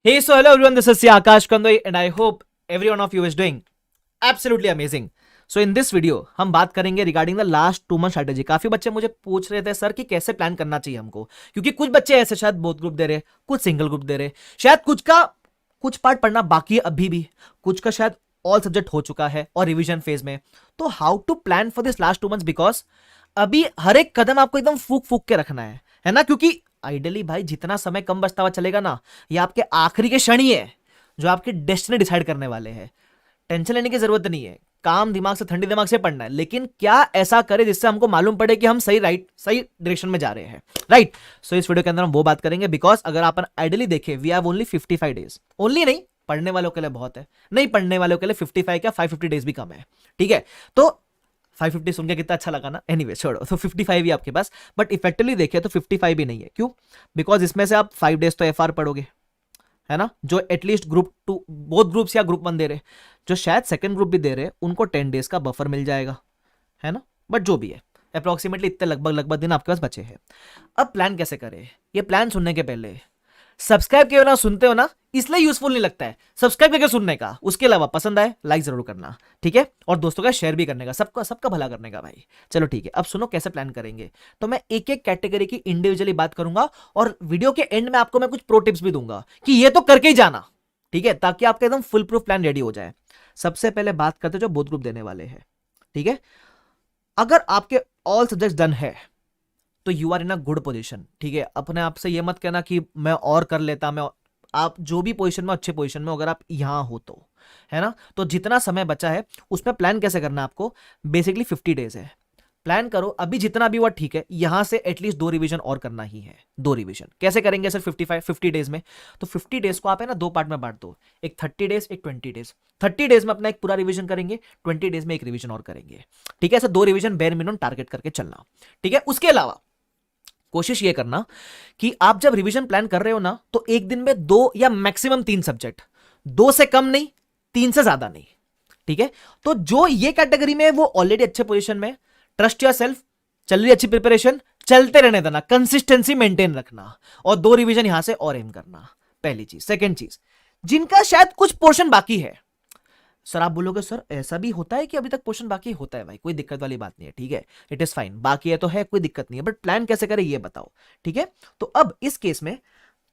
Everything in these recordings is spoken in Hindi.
Hey, so hello everyone, this is Akash Kandoi and I hope every one of you is doing absolutely amazing. So in this video हम बात करेंगे regarding the last 2 month strategy. काफी बच्चे मुझे पूछ रहे थे सर कि कैसे प्लान करना चाहिए हमको, क्योंकि कुछ बच्चे ऐसे शायद बोथ ग्रुप दे रहे, कुछ सिंगल ग्रुप दे रहे, शायद कुछ पार्ट पढ़ना बाकी है अभी भी, कुछ का शायद ऑल सब्जेक्ट हो चुका है और रिविजन फेज में। तो how to plan for this last 2 months, because अभी हर एक कदम आपको एकदम फूक फूक के रखना है ना, क्योंकि आइडियली भाई जितना समय कम बचता हुआ चलेगा ना, ये आपके आखिरी के क्षण ही है जो आपकी डेस्टिनी डिसाइड करने वाले हैं। टेंशन लेने की जरूरत नहीं है, काम दिमाग से, ठंडी दिमाग से पढ़ना है, लेकिन क्या ऐसा करे जिससे हमको मालूम पड़े कि हम सही डायरेक्शन में जा रहे हैं, राइट। सो इस वीडियो के अंदर हम वो बात करेंगे, बिकॉज अगर आप आइडियली देखें we have only 55 days, only नहीं, पढ़ने वालों के लिए बहुत है, नहीं पढ़ने वालों के लिए 55 क्या 550 डेज भी कम है, ठीक है। तो 550 सुन के कितना अच्छा लगा ना, एनीवे छोड़ो, तो 55 ही आपके पास, बट इफेक्टिवली देखिए तो 55 भी नहीं है। क्यों? बिकॉज इसमें से आप 5 डेज तो एफआर पढ़ोगे, है ना, जो एटलीस्ट ग्रुप 2 बोथ ग्रुप्स या ग्रुप 1 दे रहे, जो शायद सेकंड ग्रुप भी दे रहे, उनको 10 डेज का बफर मिल जाएगा, है ना। बट जो भी है अप्रोक्सीमेटली इतने लगभग दिन आपके पास बचे हैं। अब प्लान कैसे करें, ये प्लान सुनने के पहले सब्सक्राइब किए ना, सुनते हो ना, इसलिए यूजफुल नहीं लगता है सब्सक्राइब करके सुनने का, उसके अलावा पसंद आए लाइक जरूर करना, ठीक है, और दोस्तों का शेयर भी करने का, सबका भला करने का भाई। चलो ठीक है, अब सुनो कैसे प्लान करेंगे। तो मैं एक एक कैटेगरी की इंडिविजुअली बात करूंगा और वीडियो के एंड में आपको मैं कुछ प्रो टिप्स भी दूंगा कि ये तो करके ही जाना, ठीक है, ताकि आपका एकदम फुल प्रूफ प्लान रेडी हो जाए। सबसे पहले बात करते जो बोथ ग्रुप देने वाले हैं, ठीक है। अगर आपके ऑल सब्जेक्ट डन है तो you are in a good position, ठीक है। अपने आप से ये मत कहना कि मैं और कर लेता, आप जो भी पोजीशन में, अच्छे पोजीशन में अगर आप यहां हो तो, है ना। तो जितना समय बचा है उसमें प्लान कैसे करना है आपको, बेसिकली 50 डेज है, प्लान करो अभी जितना भी हुआ, ठीक है। यहां से एटलीस्ट 2 रिवीजन और करना ही है, 2 रिवीजन कैसे करेंगे सर 50 डेज में। तो 50 डेज को आप है ना 2 पार्ट में बांट दो, एक 30 डेज, एक 20 डेज। 30 डेज में अपना एक पूरा रिवीजन करेंगे, 20 डेज में एक रिवीजन और करेंगे, ठीक है। ऐसे 2 रिवीजन बेयर मिनिमम टारगेट करके चलना, ठीक है। उसके अलावा कोशिश ये करना कि आप जब रिवीजन प्लान कर रहे हो ना, तो एक दिन में 2 या मैक्सिमम 3 सब्जेक्ट, 2 से कम नहीं, 3 से ज्यादा नहीं, ठीक है। तो जो ये कैटेगरी में वो ऑलरेडी अच्छे पोजीशन में, ट्रस्ट योर सेल्फ, चल रही अच्छी प्रिपरेशन, चलते रहने देना, कंसिस्टेंसी मेंटेन रखना और 2 रिवीजन यहां से और एम करना, पहली चीज। सेकेंड चीज, जिनका शायद कुछ पोर्शन बाकी है, सर आप बोलोगे सर ऐसा भी होता है कि अभी तक पोर्शन बाकी होता है, भाई कोई दिक्कत वाली बात नहीं है, ठीक है, इट इज फाइन, बाकी है तो है, कोई दिक्कत नहीं है, बट प्लान कैसे करें ये बताओ, ठीक है। तो अब इस केस में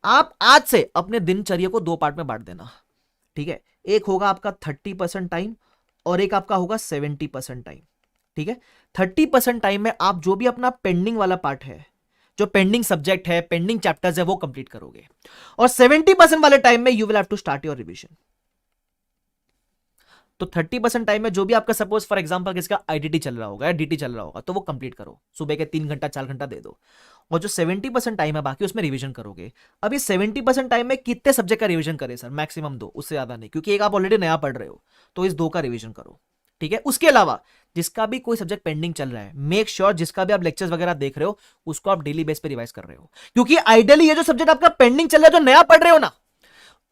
आप आज से अपने दिनचर्या को 2 पार्ट में बांट देना, ठीक है। एक होगा आपका 30% टाइम और एक आपका होगा 70% टाइम, ठीक है। 30% टाइम में आप जो भी अपना पेंडिंग वाला पार्ट है, जो पेंडिंग सब्जेक्ट है, पेंडिंग चैप्टर्स है, वो कंप्लीट करोगे, और 70% वाले टाइम में you will have to start your revision. तो 30% टाइम में जो भी आपका सपोज फॉर एग्जांपल किसका आईडीटी चल रहा होगा या डीटी चल रहा होगा, तो वो कंप्लीट करो, सुबह के 3 घंटा 4 घंटा दे दो, और जो 70% टाइम है बाकी उसमें रिवीजन करोगे। अब इस 70% टाइम में कितने सब्जेक्ट का रिवीजन करें सर, मैक्सिमम 2, उससे ज्यादा नहीं, क्योंकि एक आप ऑलरेडी नया पढ़ रहे हो, तो इस 2 का रिवीजन करो, ठीक है। उसके अलावा जिसका भी कोई सब्जेक्ट पेंडिंग चल रहा है, मेक श्योर जिसका भी आप लेक्चर्स वगैरह देख रहे हो उसको आप डेली बेस पे रिवाइज कर रहे हो, क्योंकि आइडियली ये जो सब्जेक्ट आपका पेंडिंग चल रहा है, जो नया पढ़ रहे हो ना,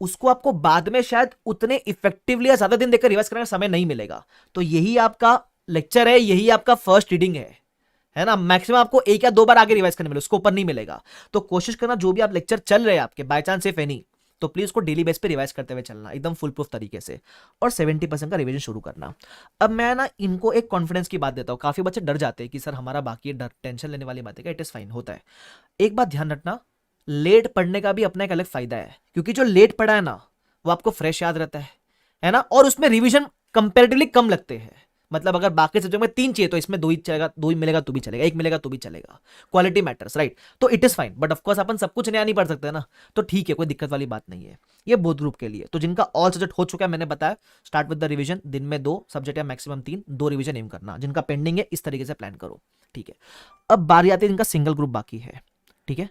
उसको आपको बाद में शायद उतने इफेक्टिवली या ज्यादा दिन देकर रिवाइज करने का समय नहीं मिलेगा। तो यही आपका लेक्चर है, यही आपका फर्स्ट रीडिंग है ना। मैक्सिमम आपको 1 या 2 बार आगे रिवाइज करने मिले, उसको ऊपर नहीं मिलेगा। तो कोशिश करना जो भी आप लेक्चर चल रहे हैं आपके, बाय चांस इफ एनी, तो प्लीज उसको डेली बेस पे रिवाइज करते हुए चलना एकदम फुल प्रूफ तरीके से, और 70% का रिवीजन शुरू करना। अब मैं ना इनको एक कॉन्फिडेंस की बात देता हूं, काफी बच्चे डर जाते हैं कि सर हमारा बाकी डर, टेंशन लेने वाली बात है, इट इज फाइन, होता है। एक बात ध्यान रखना, लेट पढ़ने का भी अपना एक अलग फायदा है, क्योंकि जो लेट पढ़ा है ना वो आपको फ्रेश याद रहता है ना, और उसमें रिवीजन कंपैरेटिवली कम लगते हैं। मतलब अगर बाकी सब्जेक्ट में 3 चाहिए तो इसमें 2 ही चलेगा, 2 ही मिलेगा तो भी चलेगा, 1 मिलेगा तो भी चलेगा, क्वालिटी मैटर्स, राइट। तो it is fine, but of course अपन सब कुछ नया नहीं पढ़ सकते ना, तो ठीक है, कोई दिक्कत वाली बात नहीं है। ये बोथ ग्रुप के लिए, तो जिनका ऑल सब्जेक्ट हो चुका है, मैंने बताया स्टार्ट विद द रिवीजन, दिन में 2 सब्जेक्ट या मैक्सिमम 3, 2 रिवीजन एम करना, जिनका पेंडिंग है इस तरीके से प्लान करो, ठीक है। अब बारी आती है जिनका सिंगल ग्रुप बाकी है, ठीक है।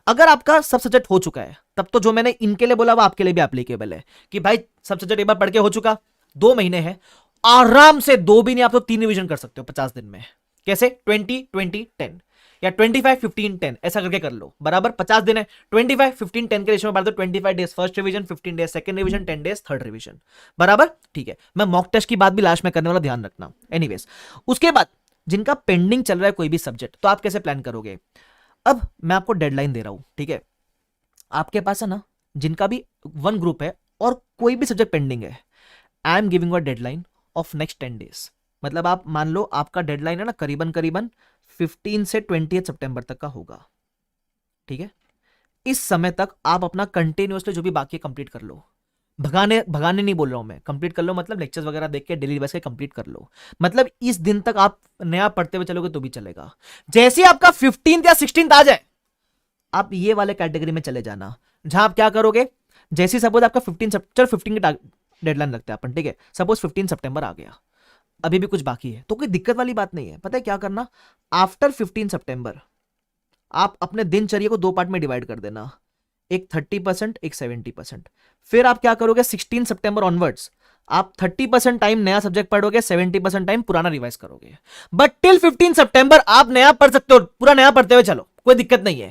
अगर आपका सब सब्जेक्ट हो चुका है, तब तो जो मैंने इनके लिए बोला वो आपके लिए भी एप्लीकेबल है, कि भाई सब सब्जेक्ट एक बार पढ़ के हो चुका, 2 महीने हैं, आराम से 2 भी नहीं आप तो 3 रिवीजन कर सकते हो 50 दिन में। कैसे? 20-20-10 या 25-15-10 ऐसा करके कर लो, बराबर 50 दिन है, 25-15-10 के रेशियो में बांट दो, 25 days first revision, 15 days second revision, 10 days third revision, बराबर, ठीक है। मैं मॉक टेस्ट की बात भी लास्ट में करने वाला, ध्यान रखना। एनीवेज, उसके बाद जिनका पेंडिंग चल रहा है कोई भी सब्जेक्ट, तो आप कैसे प्लान करोगे। अब मैं आपको डेडलाइन दे रहा हूं, ठीक है। आपके पास है ना जिनका भी वन ग्रुप है और कोई भी सब्जेक्ट पेंडिंग है, I am giving a deadline of next 10 days. मतलब आप मान लो आपका डेडलाइन है ना करीबन करीबन 15 से 20 सितंबर तक का होगा, ठीक है। इस समय तक आप अपना कंटिन्यूअसली जो भी बाकी कंप्लीट कर लो। भगाने भगाने नहीं बोल रहा हूं मैं, कंप्लीट कर लो मतलब लेक्चर्स वगैरह देख के डेली बेस के कंप्लीट कर लो। मतलब इस दिन तक आप नया पढ़ते हुए चलोगे तो भी चलेगा। जैसे ही आपका 15 या 16 आ जाए, आप ये वाले कैटेगरी में चले जाना, जहां आप क्या करोगे, जैसे सपोज आपका 15 की डेडलाइन लगता है अपन, ठीक है। सपोज 15 सितंबर आ गया, अभी भी कुछ बाकी है, तो कोई दिक्कत वाली बात नहीं है। पता है क्या करना, आफ्टर 15 सितंबर आप अपने दिनचर्या को दो पार्ट में डिवाइड कर देना, एक 30% एक 70%। फिर आप क्या करोगे, 16 सितंबर ऑनवर्ड्स आप 30% टाइम नया सब्जेक्ट पढ़ोगे, 70% टाइम पुराना रिवाइज करोगे। बट टिल 15 सितंबर आप नया पढ़ सकते हो, पूरा नया पढ़ते हुए चलो, कोई दिक्कत नहीं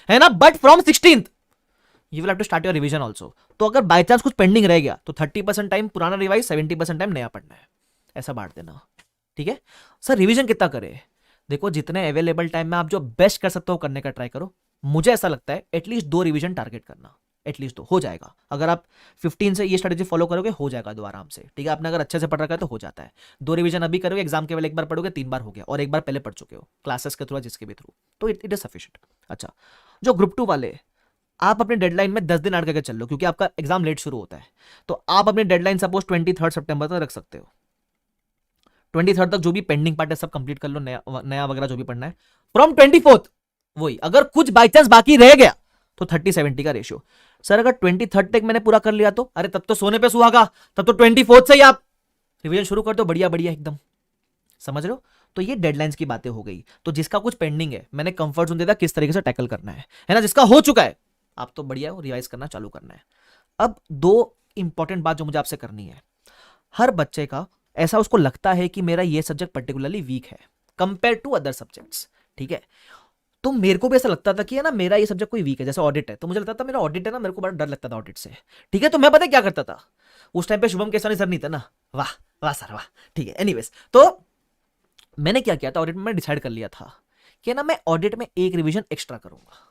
है ना। But from 16th you will have to start your revision also. तो अगर बाई चांस कुछ पेंडिंग रह गया तो 30% टाइम पुराना रिवाइज, 70% टाइम नया पढ़ना है, ऐसा बांट देना, ठीक है। सर रिवीजन कितना करे, देखो जितने अवेलेबल टाइम में आप जो बेस्ट कर सकते हो करने का ट्राई करो। मुझे ऐसा लगता है एटलीस्ट 2 रिवीजन टारगेट करना, एटलीस्ट 2 हो जाएगा। अगर आप 15 से ये स्ट्रेटेजी फॉलो करोगे हो जाएगा 2 आराम से, ठीक है। आपने अगर अच्छे से पढ़ रखा है तो हो जाता है। 2 रिवीजन अभी करोगे, एग्जाम के वेले एक बार पढ़ोगे 3 बार हो गया, और एक बार पहले पढ़ चुके हो क्लासेस के थ्रू जिसके भी थ्रू, तो इट इज सफिशिएंट। अच्छा, जो ग्रुप 2 वाले, आप अपने डेडलाइन में 10 दिन ऐड करके चल लो, क्योंकि आपका एग्जाम लेट शुरू होता है। तो आप अपनी डेडलाइन सपोज 23 सितंबर तक रख सकते हो। 23 तक जो भी पेंडिंग पार्ट है सब कंप्लीट कर लो, नया वगैरह जो भी पढ़ना है। फ्रॉम 24 वही, अगर कुछ बाई चांस बाकी रह गया तो 30-70 का रेशियो। सर अगर 23 तक मैंने पूरा कर लिया तो, अरे तब तो सोने पे सुहागा, तब तो 24 से ही आप रिवीजन शुरू कर दो, बढ़िया बढ़िया एकदम, समझ रहे हो। तो ये डेडलाइंस की बातें हो गई। तो जिसका कुछ पेंडिंग है, मैंने कंफर्ट जोन दे दिया किस तरीके से टैकल करना है ना। जिसका हो चुका है आप तो बढ़िया हो, रिवाइज करना चालू करना है। अब 2 इंपॉर्टेंट बात जो मुझे आपसे करनी है, हर बच्चे का ऐसा उसको लगता है कि मेरा ये सब्जेक्ट पर्टिकुलरली वीक है कंपेयर टू अदर सब्जेक्ट्स, ठीक है। तो मेरे को भी ऐसा लगता था कि है ना मेरा ये सब्जेक्ट कोई वीक है, जैसे ऑडिट है, तो मुझे लगता था मेरा ऑडिट है ना, मेरे को बड़ा डर लगता था ऑडिट से, ठीक है। तो मैं पता है क्या करता था, उस टाइम पे शुभम केसवानी सर नहीं था ना, वाह वाह सर वाह, ठीक है। एनीवेज, तो मैंने क्या किया था, ऑडिट में डिसाइड कर लिया था कि ना मैं ऑडिट में एक रिवीजन एक्स्ट्रा करूंगा।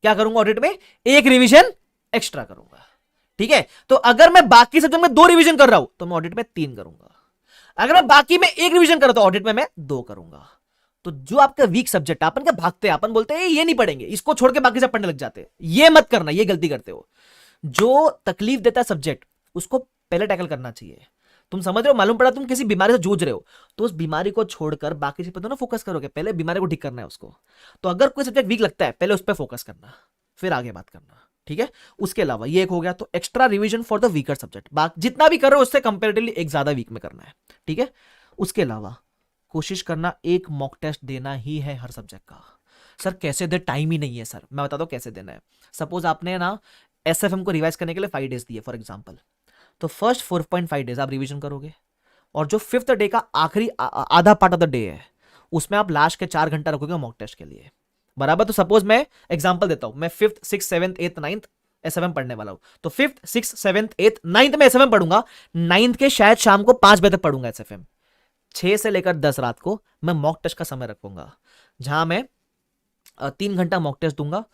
क्या करूंगा, ऑडिट में एक रिवीजन एक्स्ट्रा करूंगा, ठीक है। तो अगर मैं बाकी सब्जेक्ट में 2 रिवीजन कर रहा हूं तो मैं ऑडिट में 3 करूंगा। अगर मैं बाकी में 1 रिवीजन कर रहा हूं तो ऑडिट में मैं 2 करूंगा। तो जो आपका वीक सब्जेक्ट अपन क्या भागते हैं, अपन बोलते हैं ये नहीं पढ़ेंगे, इसको छोड़ के बाकी सब पढ़ने लग जाते हैं। ये मत करना, ये गलती करते हो। जो तकलीफ देता है सब्जेक्ट उसको पहले टैकल करना चाहिए। तुम समझ रहे हो, मालूम पड़ा तुम किसी बीमारी से जूझ रहे हो तो उस बीमारी को छोड़कर बाकी चीज पर तो ना फोकस करोगे, पहले बीमारी को ठीक करना है उसको। तो अगर कोई सब्जेक्ट वीक लगता है पहले उस पर फोकस करना, फिर आगे बात करना, ठीक है। उसके अलावा ये एक हो गया, तो extra revision for the weaker subject, जितना भी कर रहे हो उससे कंपेरेटिवली एक ज्यादा वीक में करना है, ठीक है। उसके अलावा कोशिश करना एक मॉक टेस्ट देना ही है हर सब्जेक्ट का। सर कैसे दे, टाइम ही नहीं है सर, मैं बताता हूँ कैसे देना है। सपोज आपने ना एसएफएम को रिवाइज करने के लिए 5 डेज दिए फॉर एग्जांपल, तो फर्स्ट 4.5 डेज आप रिवीजन करोगे, और जो 5th डे का आखिरी आधा पार्ट ऑफ द डे है उसमें आप लास्ट के 4 घंटा रखोगे मॉक टेस्ट के लिए, बराबर। तो सपोज मैं एग्जांपल देता हूं, मैं 5th 6th 7th 8th 9th SFM पढ़ने वाला हूं, तो 5th 6th 7th 8th 9th में एसएफएम पढ़ूंगा, 9th के शायद शाम को 5 बजे तक पढ़ूंगा एसएफएम। 6 से लेकर 10 रात को मैं मॉक टेस्ट का समय रखूंगा, जहां मैं 3 घंटा मॉक टेस्ट दूंगा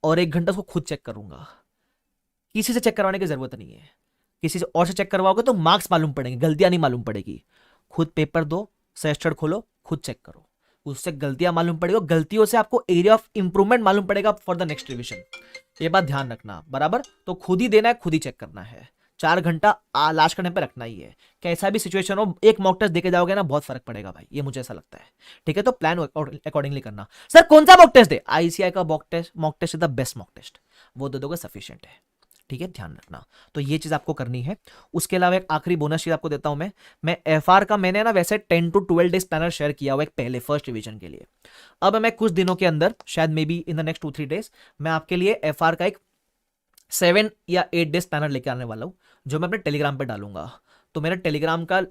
और 1 घंटा उसको खुद चेक करूंगा। किसी से चेक करवाने की जरूरत नहीं है, किसी से और से चेक करवाओगे तो मार्क्स मालूम पड़ेंगे, गलतियां नहीं मालूम पड़ेगी। खुद पेपर दो, सेस्टर खोलो, खुद चेक करो, उससे गलतियां मालूम पड़ेगी, गलतियों से आपको एरिया ऑफ इंप्रूवमेंट मालूम पड़ेगा फॉर द नेक्स्ट रिवीजन। ये बात ध्यान रखना, बराबर। तो खुद ही देना है, खुद ही चेक करना है, 4 घंटा लास्ट करने पर रखना ही है। कैसा भी सिचुएशन हो, एक मॉक टेस्ट देके जाओगे ना, बहुत फर्क पड़ेगा भाई, ये मुझे ऐसा लगता है, ठीक है। तो प्लान अकॉर्डिंगली करना। सर कौन सा मॉक टेस्ट दे, आईसीआई का mock test is the best mock test, वो दे दोगे सफिशिएंट है, ठीक है, ध्यान रखना। तो ये चीज आपको करनी है। उसके अलावा एक आखिरी बोनस चीज आपको देता हूं मैं एफआर का मैंने ना वैसे 10 to 12 डेज प्लानर शेयर किया हुआ एक पहले फर्स्ट रिवीजन के लिए। अब मैं कुछ दिनों के अंदर, शायद may be in the next 2-3 days, मैं आपके लिए एफआर का एक 7 या 8 डेज प्लानर लेके आने वाला हूं, जो मैं अपने टेलीग्राम पे डालूंगा। तो मेरा टेलीग्राम का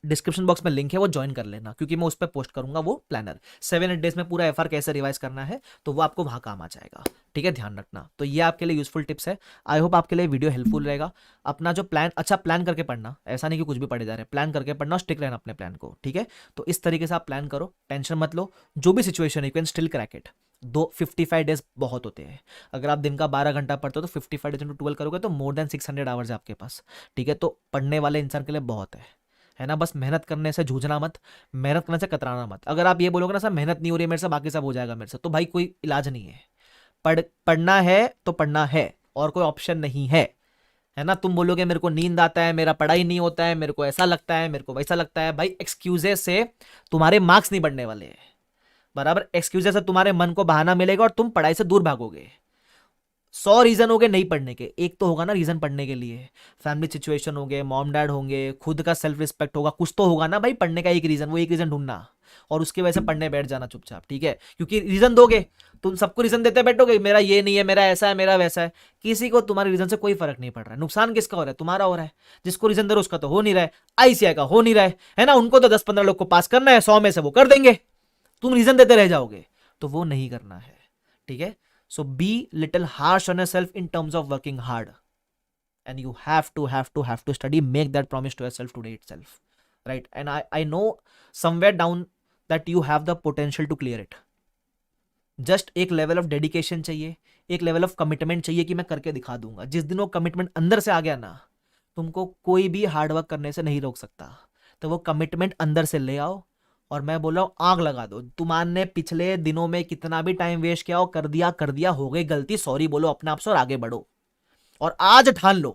डिस्क्रिप्शन बॉक्स में लिंक है, वो ज्वाइन कर लेना, क्योंकि मैं उस पर पोस्ट करूंगा वो प्लानर 7-8 डेज में पूरा एफआर कैसे रिवाइज करना है, तो वो आपको वहां काम आ जाएगा, ठीक है, ध्यान रखना। तो ये आपके लिए यूजफुल टिप्स है। आई होप आपके लिए वीडियो हेल्पफुल रहेगा। अपना जो प्लान, अच्छा प्लान करके पढ़ना, ऐसा नहीं कि कुछ भी पढ़े जा रहे हैं, प्लान करके पढ़ना, स्टिक रहना अपने प्लान को, ठीक है। तो इस तरीके से आप प्लान करो, टेंशन मत लो, जो भी सिचुएशन है you can still crack it. 55 days बहुत होते हैं। अगर आप दिन का 12 घंटा पढ़ते हो तो 55 डेज इंटू 12 करोगे तो मोर देन 600 आवर्स है आपके पास। ठीक है, तो पढ़ने वाले इंसान के लिए बहुत है ना। बस मेहनत करने से जूझना मत, मेहनत करने से कतराना मत। अगर आप ये बोलोगे ना सर मेहनत नहीं हो रही है मेरे से, बाकी सब हो जाएगा मेरे से, तो भाई कोई इलाज नहीं है। पढ़ना है तो पढ़ना है, और कोई ऑप्शन नहीं है ना। तुम बोलोगे मेरे को नींद आता है, मेरा पढ़ाई नहीं होता है, मेरे को ऐसा लगता है, मेरे को वैसा लगता है, भाई एक्सक्यूजेस से तुम्हारे मार्क्स नहीं बढ़ने वाले हैं। बराबर, एक्सक्यूजेस से तुम्हारे मन को बहाना मिलेगा और तुम पढ़ाई से दूर भागोगे। 100 रीजन हो गए नहीं पढ़ने के, एक तो होगा ना रीजन पढ़ने के लिए। फैमिली सिचुएशन हो गए, मॉम डैड होंगे, खुद का सेल्फ रिस्पेक्ट होगा, कुछ तो होगा ना भाई पढ़ने का एक रीजन। वो एक रीजन ढूंढना और उसकी वजह से पढ़ने बैठ जाना चुपचाप। ठीक है, क्योंकि रीजन दोगे, तुम सबको रीजन देते बैठोगे, मेरा ये नहीं है, मेरा ऐसा है, मेरा वैसा है, किसी को तुम्हारे रीजन से कोई फर्क नहीं पड़ रहा है। नुकसान किसका हो रहा है? तुम्हारा हो रहा है। जिसको रीजन दे रहे हो उसका तो हो नहीं रहा है, आईसीआई का हो नहीं रहा है ना। उनको तो 10-15 लोग को पास करना है, 100 में से वो कर देंगे, तुम रीजन देते रह जाओगे, तो वो नहीं करना है। ठीक है, so be little harsh on yourself in terms of working hard, and you have to study. Make that promise to yourself today itself, right? And I know somewhere down that you have the potential to clear it. Just एक लेवल ऑफ डेडिकेशन चाहिए, एक लेवल ऑफ कमिटमेंट चाहिए कि मैं करके दिखा दूंगा। जिस दिन वो कमिटमेंट अंदर से आ गया ना, तुमको कोई भी हार्डवर्क करने से नहीं रोक सकता। तो वो कमिटमेंट अंदर से ले आओ, और मैं बोल रहा हूं आग लगा दो। तुम्हारे पिछले दिनों में कितना भी टाइम वेस्ट किया हो, कर दिया, हो गई गलती, सॉरी बोलो अपने आप से और आगे बढ़ो। और आज ठान लो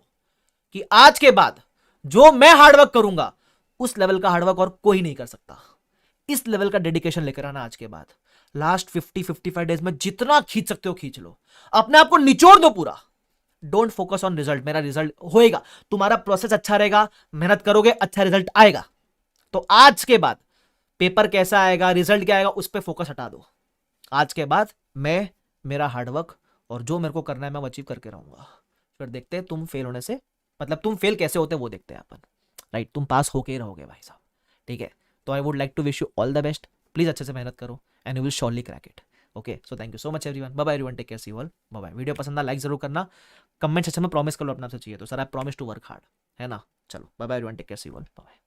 कि आज के बाद जो मैं हार्डवर्क करूंगा उस लेवल का हार्डवर्क और कोई नहीं कर सकता। इस लेवल का डेडिकेशन लेकर आना आज के बाद। लास्ट 50-55 डेज में जितना खींच सकते हो खींच लो, अपने आप को निचोड़ दो पूरा। Don't focus on result. मेरा रिजल्ट होएगा, तुम्हारा प्रोसेस अच्छा रहेगा, मेहनत करोगे, अच्छा रिजल्ट आएगा। तो आज के बाद पेपर कैसा आएगा, रिजल्ट क्या आएगा, उस पर फोकस हटा दो। आज के बाद मैं, मेरा हार्डवर्क और जो मेरे को करना है मैं अचीव करके रहूंगा। फिर देखते हैं तुम फेल होने से, मतलब तुम फेल कैसे होते हैं वो देखते हैं अपन, राइट? तुम पास होके ही रहोगे भाई साहब। ठीक है, तो I would like to wish you all the best. Please अच्छे से मेहनत करो and you will surely crack it. Okay, so thank you so much everyone. Bye bye everyone, take care, see you all, bye bye. Video पसंद आया लाइक जरूर करना, कमेंट सेक्शन में प्रॉमिस कर लो अपने आप से चाहिए तो sir I promise to work hard, है ना। चलो bye bye everyone, take care, see you all, bye bye.